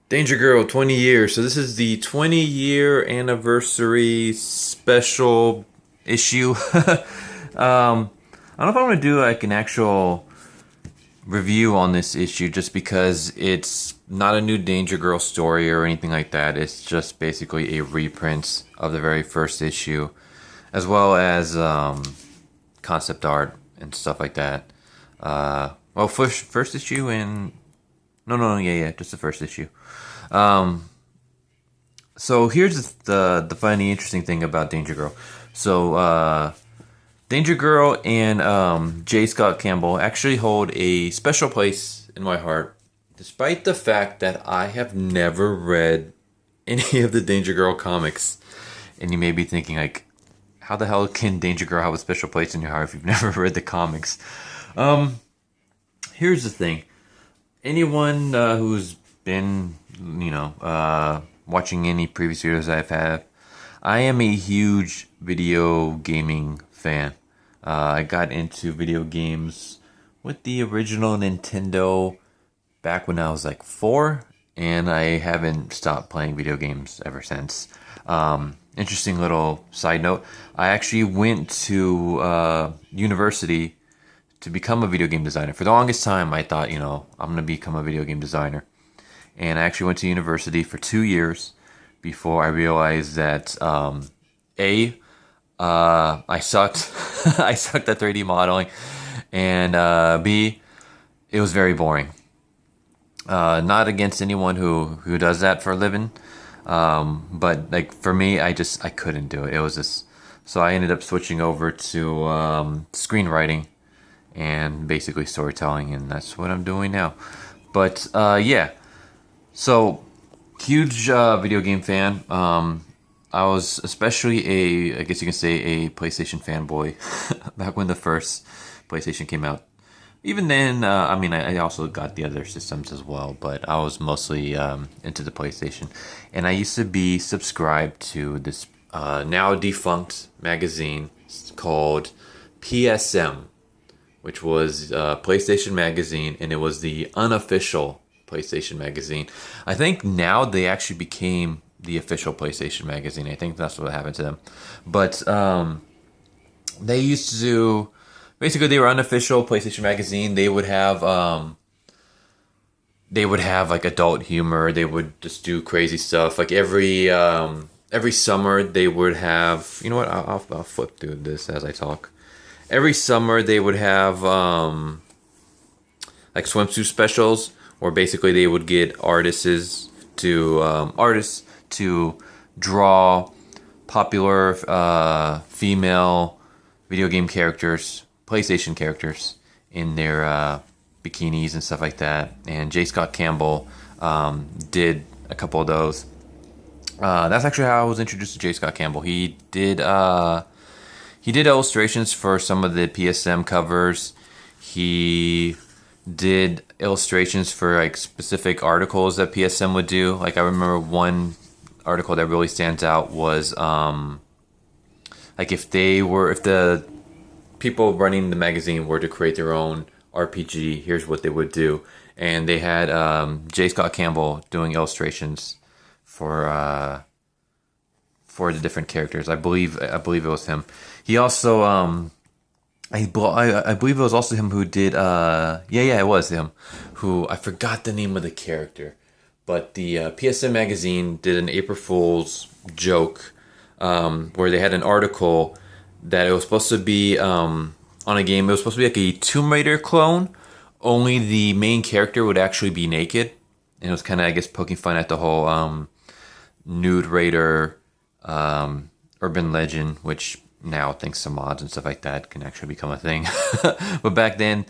Danger Girl 20 years. So this is the 20-year anniversary special issue. I don't know if I'm gonna do like an actual review on this issue just because it's not a new Danger Girl story or anything like that. It's just basically a reprint of the very first issue, as well as concept art and stuff like that. Well, first issue and no, yeah, just the first issue. Um, so here's the funny, interesting thing about Danger Girl. So Danger Girl and J. Scott Campbell actually hold a special place in my heart, despite the fact that I have never read any of the Danger Girl comics. And you may be thinking, like, how the hell can Danger Girl have a special place in your heart if you've never read the comics? Here's the thing. Anyone who's been, watching any previous videos I've had, I am a huge video gaming fan. I got into video games with the original Nintendo back when I was like 4, and I haven't stopped playing video games ever since. Interesting little side note, I actually went to university to become a video game designer. For the longest time, I thought, I'm going to become a video game designer. And I actually went to university for 2 years before I realized that, I sucked. I sucked at 3D modeling. And B, it was very boring. Not against anyone who does that for a living. But like for me, I couldn't do it. It was just, so I ended up switching over to screenwriting and basically storytelling, and that's what I'm doing now. But yeah, so huge video game fan. I was especially I guess you can say a PlayStation fanboy back when the first PlayStation came out. Even then, I also got the other systems as well, but I was mostly into the PlayStation. And I used to be subscribed to this now defunct magazine called PSM, which was PlayStation Magazine, and it was the unofficial PlayStation Magazine. I think now they actually became the official PlayStation Magazine. I think that's what happened to them. But they used to, basically they were unofficial PlayStation Magazine. They would have like adult humor. They would just do crazy stuff. Like every summer they would have, you know what? I'll flip through this as I talk. Every summer they would have like swimsuit specials, where basically they would get artists to draw popular female video game characters, PlayStation characters, in their bikinis and stuff like that. And J. Scott Campbell did a couple of those. That's actually how I was introduced to J. Scott Campbell. He did illustrations for some of the PSM covers. He did illustrations for like specific articles that PSM would do. Like I remember one article that really stands out was like if the people running the magazine were to create their own RPG, here's what they would do. And they had J. Scott Campbell doing illustrations for the different characters. I believe it was him. He also I believe it was also him who did it was him who, I forgot the name of the character, but the PSM magazine did an April Fool's joke where they had an article that it was supposed to be on a game. It was supposed to be like a Tomb Raider clone, only the main character would actually be naked, and it was kind of, I guess, poking fun at the whole nude raider urban legend, which now thanks to mods and stuff like that can actually become a thing. But back then,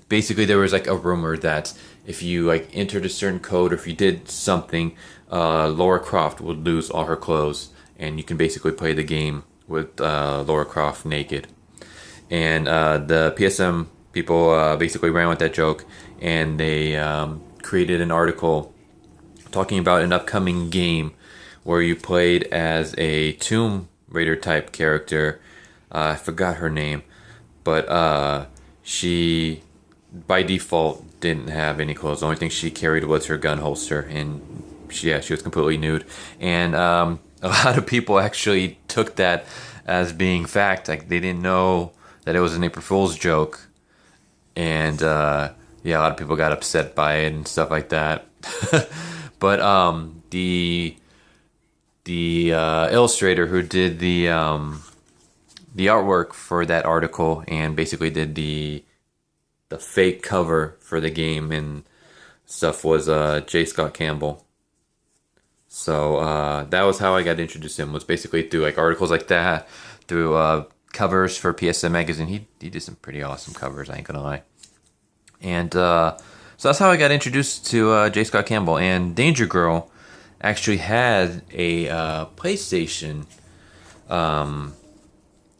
basically there was like a rumor that if you like entered a certain code, or if you did something, Laura Croft would lose all her clothes, and you can basically play the game with Laura Croft naked. And the PSM people basically ran with that joke, and they created an article talking about an upcoming game where you played as a Tomb Raider type character. I forgot her name, but she by default didn't have any clothes. The only thing she carried was her gun holster, and she was completely nude. And a lot of people actually took that as being fact. Like, they didn't know that it was an April Fool's joke, and yeah, a lot of people got upset by it and stuff like that. But the illustrator who did the artwork for that article and basically did the fake cover for the game and stuff was Scott Campbell. So that was how I got introduced to him, was basically through like articles like that, through covers for PSM magazine. He did some pretty awesome covers, I ain't gonna lie. And so that's how I got introduced to Scott Campbell. And Danger Girl actually had a PlayStation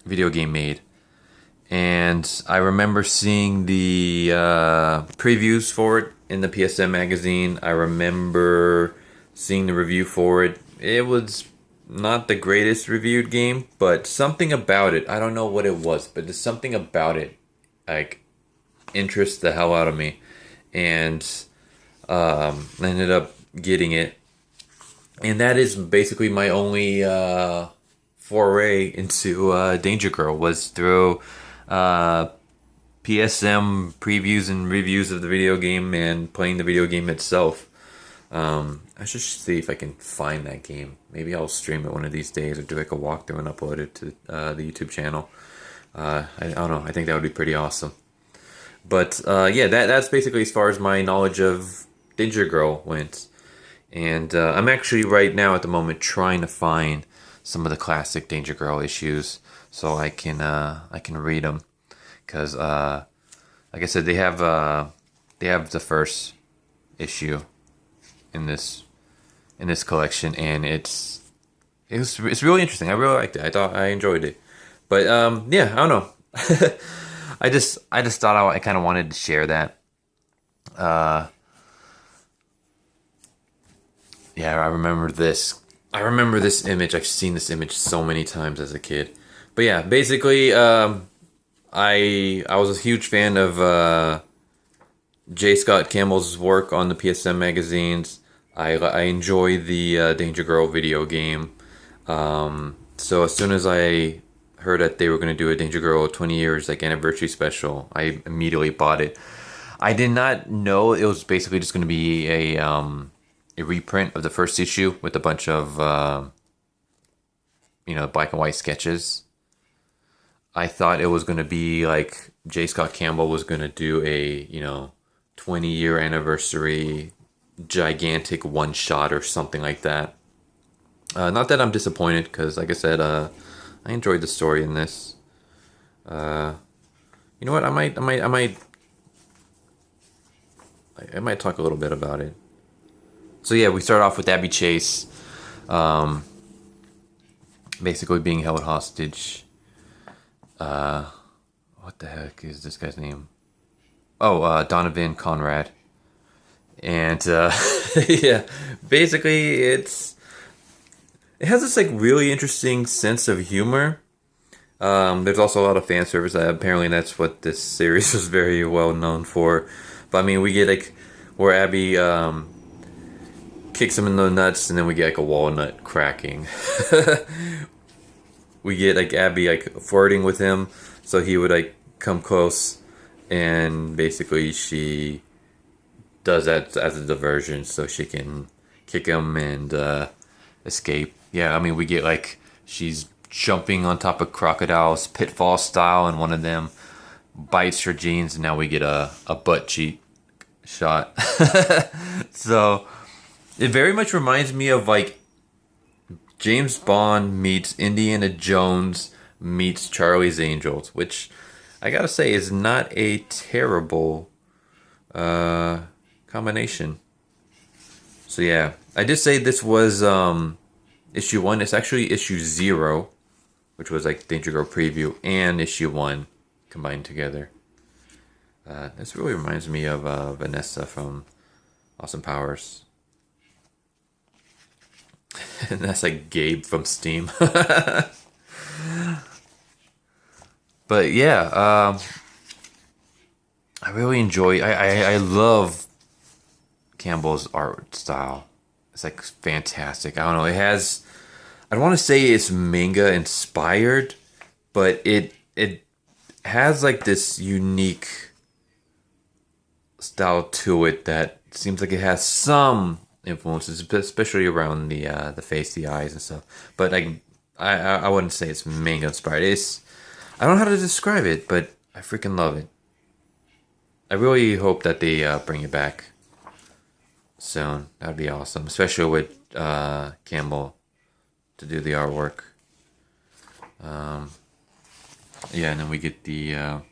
video game made. And I remember seeing the previews for it in the PSM magazine. I remember seeing the review for it. It was not the greatest reviewed game, but something about it, I don't know what it was, but there's something about it, like, interests the hell out of me. And I ended up getting it. And that is basically my only foray into Danger Girl, was through PSM previews and reviews of the video game and playing the video game itself. I should see if I can find that game. Maybe I'll stream it one of these days, or do like a walkthrough and upload it to the YouTube channel. I don't know. I think that would be pretty awesome. But yeah, that's basically as far as my knowledge of Danger Girl went. And I'm actually right now at the moment trying to find some of the classic Danger Girl issues so I can read them, because like I said, they have the first issue in this collection, and it's really interesting. I really liked it. I enjoyed it. But yeah, I don't know. I just thought I kind of wanted to share that. Yeah, I remember this image. I've seen this image so many times as a kid. But yeah, basically, I was a huge fan of Scott Campbell's work on the PSM magazines. I enjoy the Danger Girl video game. So as soon as I heard that they were going to do a Danger Girl 20 years like anniversary special, I immediately bought it. I did not know it was basically just going to be a reprint of the first issue with a bunch of black and white sketches. I thought it was going to be like Scott Campbell was going to do a 20-year anniversary gigantic one shot or something like that. Not that I'm disappointed, because like I said, I enjoyed the story in this. You know what? I might talk a little bit about it. So yeah, we start off with Abby Chase, basically being held hostage. What the heck is this guy's name? Oh, Donovan Conrad. And yeah, basically it has this like really interesting sense of humor. There's also a lot of fan service. Apparently that's what this series was very well known for. But I mean, we get like where Abby kicks him in the nuts, and then we get like a walnut cracking. We get like Abby like flirting with him, so he would like come close, and basically she does that as a diversion so she can kick him and escape. Yeah, I mean, we get like she's jumping on top of crocodiles, pitfall style, and one of them bites her jeans, and now we get a butt cheek shot. So it very much reminds me of like James Bond meets Indiana Jones meets Charlie's Angels, which I gotta say is not a terrible combination. So yeah, I did say this was issue 1. It's actually issue 0, which was like Danger Girl preview, and issue 1 combined together. This really reminds me of Vanessa from Austin Powers. And that's like Gabe from Steam. But yeah, I really enjoy. I love Campbell's art style. It's like fantastic. I don't know. It has. I don't want to say it's manga inspired, but it has like this unique style to it that seems like it has some influences, especially around the face, the eyes, and stuff. But like, I wouldn't say it's manga inspired. It's I don't know how to describe it, but I freaking love it. I really hope that they bring it back soon. That'd be awesome, especially with Campbell to do the artwork. Yeah, and then we get the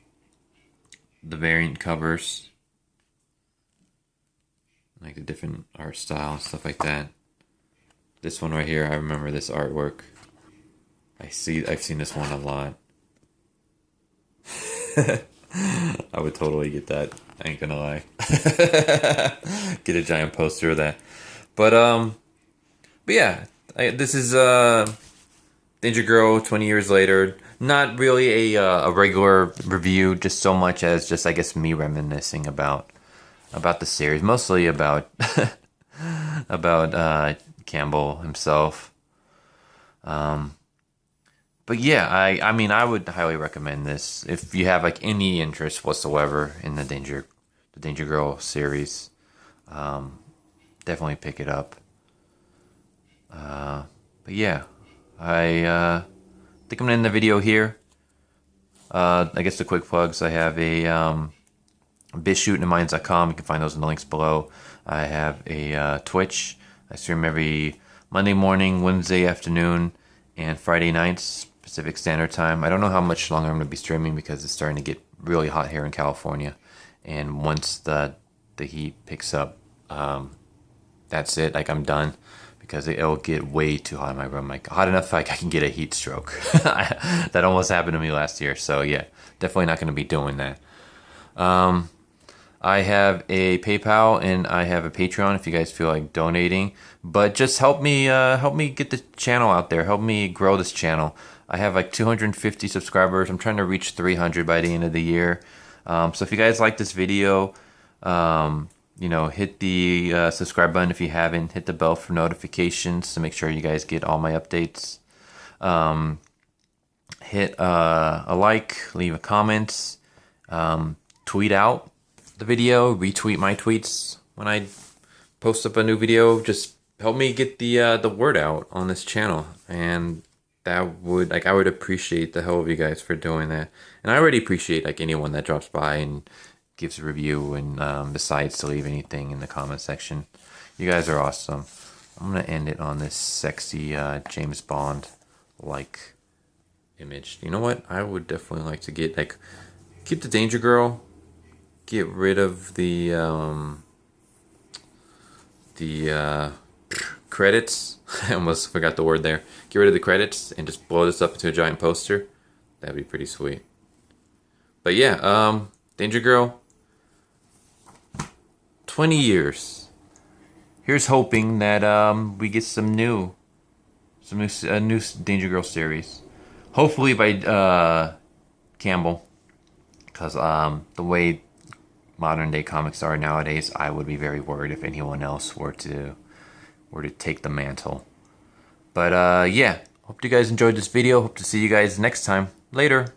variant covers, like the different art style and stuff like that. This one right here, I remember this artwork. I've seen this one a lot. I would totally get that. I ain't gonna lie. Get a giant poster of that. But yeah, this is Danger Girl 20 years later. Not really a regular review, just so much as just, I guess, me reminiscing about the series, mostly about about Campbell himself. But yeah, I mean, I would highly recommend this if you have like any interest whatsoever in the Danger Girl series. Definitely pick it up. But yeah, I think I'm gonna end the video here. I guess the quick plugs. I have a BitChute.minds.com. You can find those in the links below. I have a Twitch. I stream every Monday morning, Wednesday afternoon, and Friday nights, Pacific Standard Time. I don't know how much longer I'm going to be streaming because it's starting to get really hot here in California. And once the heat picks up, that's it. Like, I'm done because it'll get way too hot in my room. Like, hot enough like I can get a heat stroke. That almost happened to me last year. So yeah, definitely not going to be doing that. I have a PayPal and I have a Patreon if you guys feel like donating. But just help me get the channel out there. Help me grow this channel. I have like 250 subscribers. I'm trying to reach 300 by the end of the year. So if you guys like this video, you know, hit the subscribe button if you haven't. Hit the bell for notifications to make sure you guys get all my updates. Hit a like, leave a comment, tweet out the video, retweet my tweets when I post up a new video. Just help me get the word out on this channel, and that would, like, I would appreciate the hell of you guys for doing that. And I already appreciate like anyone that drops by and gives a review and decides to leave anything in the comment section. You guys are awesome. I'm gonna end it on this sexy James Bond like image. You know what? I would definitely like to get like keep the Danger Girl. Get rid of the credits. I almost forgot the word there. Get rid of the credits and just blow this up into a giant poster. That'd be pretty sweet. But yeah, Danger Girl, 20 years. Here's hoping that we get a new Danger Girl series. Hopefully by Campbell, because the way modern day comics are nowadays, I would be very worried if anyone else were to take the mantle. But yeah, hope you guys enjoyed this video. Hope to see you guys next time. Later.